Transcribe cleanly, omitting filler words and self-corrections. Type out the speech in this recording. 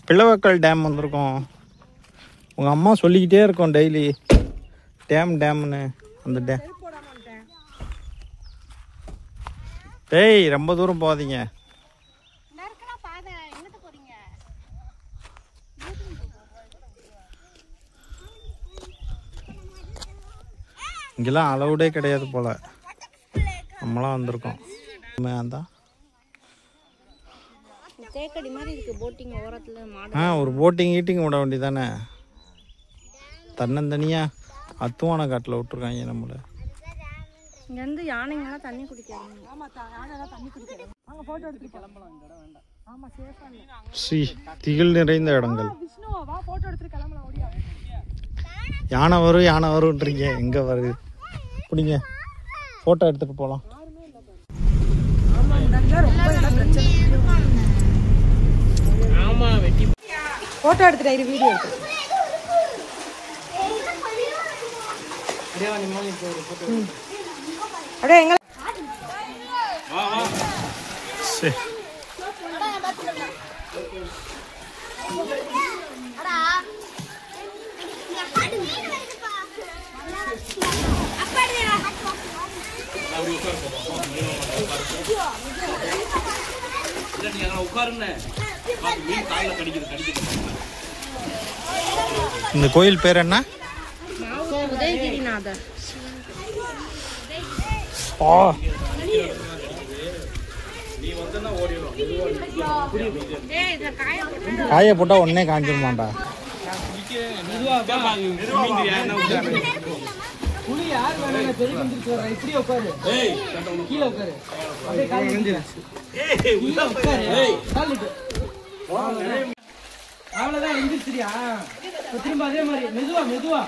Pilavakkal dam வந்திருக்கோம். உங்கள் அம்மா சொல்லிக்கிட்டே இருக்கோம் டெய்லி டேம்னு. அந்த டேம் டேய் ரொம்ப தூரம் போகாதீங்க. இங்கெல்லாம் அளவுடே கிடையாது போல். நம்மளாம் வந்திருக்கோம். ஒரு போட்டிங் கீட்டிங் விட வேண்டியதானே. தன்னந்தனியாக அத்துவான காட்டில் விட்டுருக்காங்க நம்மளை. இங்கேருந்து யானைங்கெல்லாம் தண்ணி குடிக்காங்க. ஸ்ரீ திகில் நிறைந்த இடங்கள். யானை வருன்றீங்க. எங்கே வருது? பிடிங்க, ஃபோட்டோ எடுத்துகிட்டு போகலாம். ஃபோட்டோ எடுத்துட்டு வீடியோ எடுத்து அப்படியே எங்க இந்த கோயில் பேர் என்ன? உதயகிரிநாதர். காய போட்டா உடனே காஞ்சிருமாண்டா. அவ்வளவுதான் எந்திரிச்சிரியா? திரும்ப அதே மாதிரி மெதுவா